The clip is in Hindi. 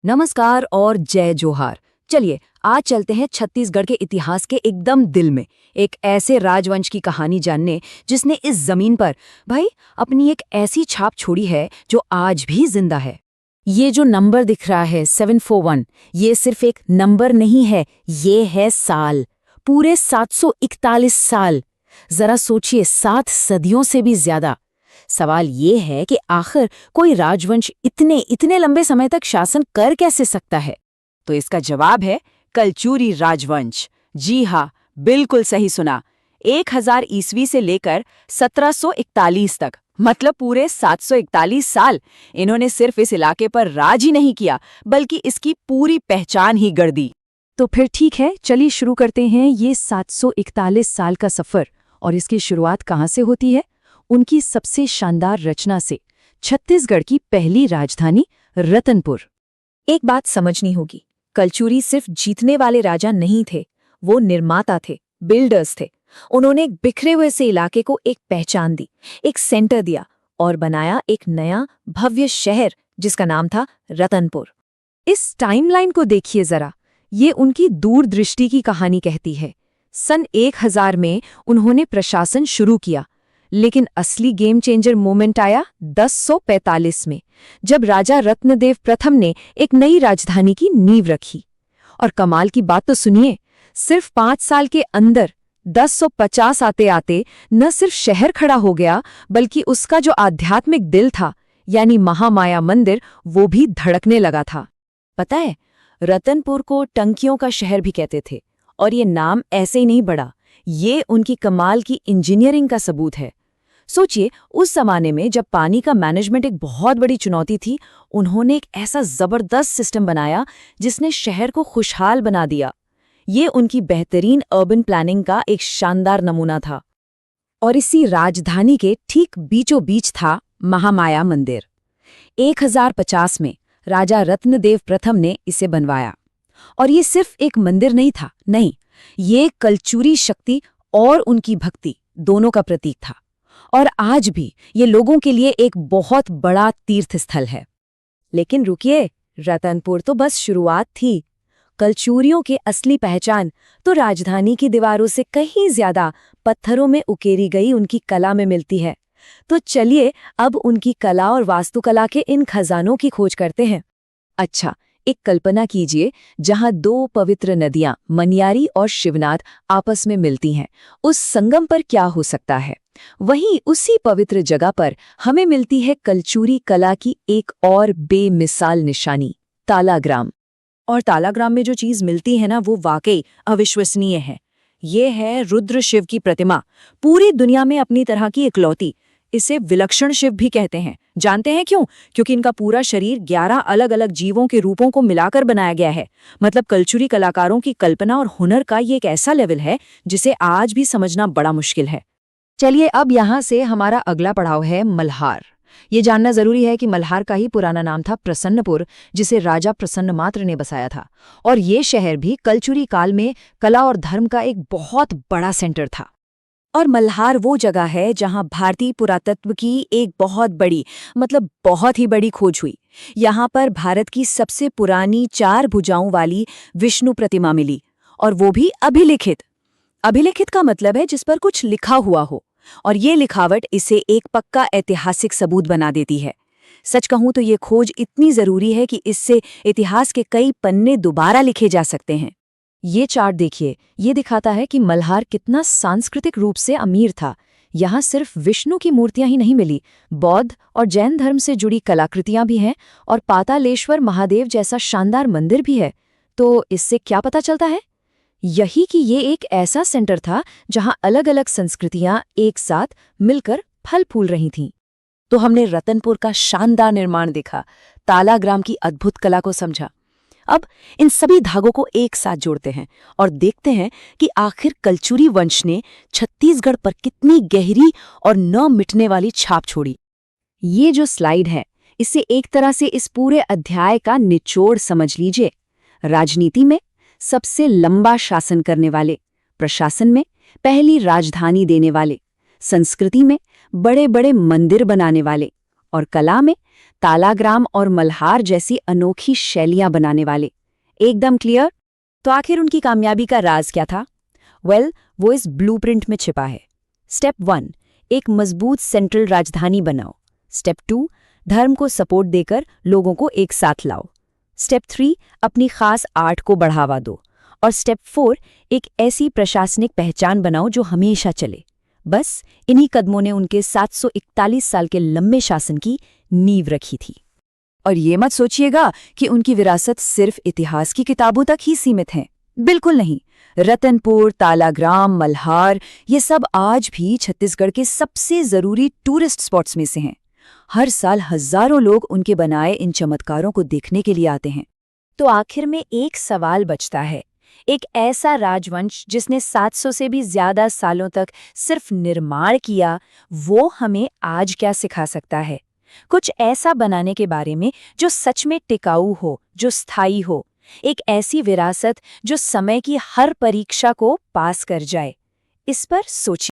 नमस्कार और जय जोहार। चलिए आज चलते हैं छत्तीसगढ़ के इतिहास के एकदम दिल में, एक ऐसे राजवंश की कहानी जानने जिसने इस जमीन पर भाई अपनी एक ऐसी छाप छोड़ी है जो आज भी जिंदा है। ये जो नंबर दिख रहा है 741, ये सिर्फ एक नंबर नहीं है, ये है साल। पूरे 741 साल। जरा सोचिए, 7 सदियों से भी ज्यादा। सवाल ये है कि आखिर कोई राजवंश इतने इतने लंबे समय तक शासन कर कैसे सकता है? तो इसका जवाब है कलचुरी राजवंश। जी हाँ, बिल्कुल सही सुना। 1000 ईस्वी से लेकर 1741 तक, मतलब पूरे 741 साल इन्होंने सिर्फ इस इलाके पर राज ही नहीं किया, बल्कि इसकी पूरी पहचान ही गढ़ दी। तो फिर ठीक है, चलिए शुरू करते हैं ये 741 साल का सफर। और इसकी शुरुआत कहाँ से होती है? उनकी सबसे शानदार रचना से, छत्तीसगढ़ की पहली राजधानी रतनपुर। एक बात समझनी होगी, कलचुरी सिर्फ जीतने वाले राजा नहीं थे, वो निर्माता थे, बिल्डर्स थे। उन्होंने एक बिखरे हुए से इलाके को एक पहचान दी, एक सेंटर दिया और बनाया एक नया भव्य शहर जिसका नाम था रतनपुर। इस टाइमलाइन को देखिए जरा, ये उनकी दूरदृष्टि की कहानी कहती है। सन 1000 में उन्होंने प्रशासन शुरू किया, लेकिन असली गेम चेंजर मोमेंट आया 1045 में, जब राजा रत्नदेव प्रथम ने एक नई राजधानी की नींव रखी। और कमाल की बात तो सुनिए, सिर्फ 5 साल के अंदर 1050 आते आते न सिर्फ शहर खड़ा हो गया, बल्कि उसका जो आध्यात्मिक दिल था, यानी महामाया मंदिर, वो भी धड़कने लगा था। पता है, रतनपुर को टंकियों का शहर भी कहते थे, और ये नाम ऐसे ही नहीं बढ़ा, ये उनकी कमाल की इंजीनियरिंग का सबूत है। सोचिए, उस जमाने में जब पानी का मैनेजमेंट एक बहुत बड़ी चुनौती थी, उन्होंने एक ऐसा जबरदस्त सिस्टम बनाया जिसने शहर को खुशहाल बना दिया। ये उनकी बेहतरीन अर्बन प्लानिंग का एक शानदार नमूना था। और इसी राजधानी के ठीक बीचों बीच था महामाया मंदिर। 1050 में राजा रत्नदेव प्रथम ने इसे बनवाया। और ये सिर्फ एक मंदिर नहीं था, नहीं, ये कलचुरी शक्ति और उनकी भक्ति दोनों का प्रतीक था। और आज भी ये लोगों के लिए एक बहुत बड़ा तीर्थ स्थल है। लेकिन रुकिए, रतनपुर तो बस शुरुआत थी। कलचुरियों की असली पहचान तो राजधानी की दीवारों से कहीं ज्यादा पत्थरों में उकेरी गई उनकी कला में मिलती है। तो चलिए अब उनकी कला और वास्तुकला के इन खजानों की खोज करते हैं। अच्छा, एक कल्पना कीजिए जहां 2 पवित्र नदियां मनियारी और शिवनाथ आपस में मिलती हैं। उस संगम पर क्या हो सकता है? वहीं उसी पवित्र जगह पर हमें मिलती है कलचुरी कला की एक और बेमिसाल निशानी, तालाग्राम। और तालाग्राम में जो चीज मिलती है ना, वो वाकई अविश्वसनीय है। ये है रुद्र शिव की प्रतिमा, पूरी दुनिया में अपनी तरह की इकलौती। इसे विलक्षण शिव भी कहते हैं। जानते हैं क्यों? क्योंकि इनका पूरा शरीर 11 अलग अलग जीवों के रूपों को मिलाकर बनाया गया है। मतलब कलचुरी कलाकारों की कल्पना और हुनर का ये एक ऐसा लेवल है जिसे आज भी समझना बड़ा मुश्किल है। चलिए अब यहाँ से हमारा अगला पड़ाव है मल्हार। ये जानना जरूरी है कि मल्हार का ही पुराना नाम था प्रसन्नपुर, जिसे राजा प्रसन्नमात्र ने बसाया था। और ये शहर भी कलचुरी काल में कला और धर्म का एक बहुत बड़ा सेंटर था। और मल्हार वो जगह है जहां भारतीय पुरातत्व की एक बहुत ही बड़ी खोज हुई। यहाँ पर भारत की सबसे पुरानी 4 भुजाओं वाली विष्णु प्रतिमा मिली, और वो भी अभिलिखित। अभिलिखित का मतलब है जिस पर कुछ लिखा हुआ हो, और ये लिखावट इसे एक पक्का ऐतिहासिक सबूत बना देती है। सच कहूं तो ये खोज इतनी जरूरी है कि इससे इतिहास के कई पन्ने दोबारा लिखे जा सकते हैं। ये चार्ट देखिए, ये दिखाता है कि मल्हार कितना सांस्कृतिक रूप से अमीर था। यहाँ सिर्फ विष्णु की मूर्तियां ही नहीं मिली, बौद्ध और जैन धर्म से जुड़ी कलाकृतियां भी हैं, और पातालेश्वर महादेव जैसा शानदार मंदिर भी है। तो इससे क्या पता चलता है? यही कि ये एक ऐसा सेंटर था जहां अलग अलग संस्कृतियां एक साथ मिलकर फल फूल रही थीं। तो हमने रतनपुर का शानदार निर्माण देखा, तालाग्राम की अद्भुत कला को समझा। अब इन सभी धागों को एक साथ जोड़ते हैं और देखते हैं कि आखिर कलचुरी वंश ने छत्तीसगढ़ पर कितनी गहरी और न मिटने वाली छाप छोड़ी। ये जो स्लाइड है, इसे एक तरह से इस पूरे अध्याय का निचोड़ समझ लीजिए। राजनीति में सबसे लंबा शासन करने वाले, प्रशासन में पहली राजधानी देने वाले, संस्कृति में बड़े बड़े मंदिर बनाने वाले, और कला में तालाग्राम और मल्हार जैसी अनोखी शैलियां बनाने वाले। एकदम क्लियर? तो आखिर उनकी कामयाबी का राज क्या था? वो इस ब्लूप्रिंट में छिपा है। स्टेप 1, एक मजबूत सेंट्रल राजधानी बनाओ। स्टेप 2, धर्म को सपोर्ट देकर लोगों को एक साथ लाओ। स्टेप 3, अपनी खास आर्ट को बढ़ावा दो। और स्टेप 4, एक ऐसी प्रशासनिक पहचान बनाओ जो हमेशा चले। बस इन्हीं कदमों ने उनके 741 साल के लंबे शासन की नींव रखी थी। और ये मत सोचिएगा कि उनकी विरासत सिर्फ इतिहास की किताबों तक ही सीमित है। बिल्कुल नहीं। रतनपुर, तालाग्राम, मल्हार ये सब आज भी छत्तीसगढ़ के सबसे जरूरी टूरिस्ट स्पॉट्स में से हैं। हर साल हजारों लोग उनके बनाए इन चमत्कारों को देखने के लिए आते हैं। तो आखिर में एक सवाल बचता है। एक ऐसा राजवंश जिसने 700 से भी ज्यादा सालों तक सिर्फ निर्माण किया, वो हमें आज क्या सिखा सकता है? कुछ ऐसा बनाने के बारे में जो सच में टिकाऊ हो, जो स्थायी हो। एक ऐसी विरासत जो समय की हर परीक्षा को पास कर जाए। इस पर सोचिए।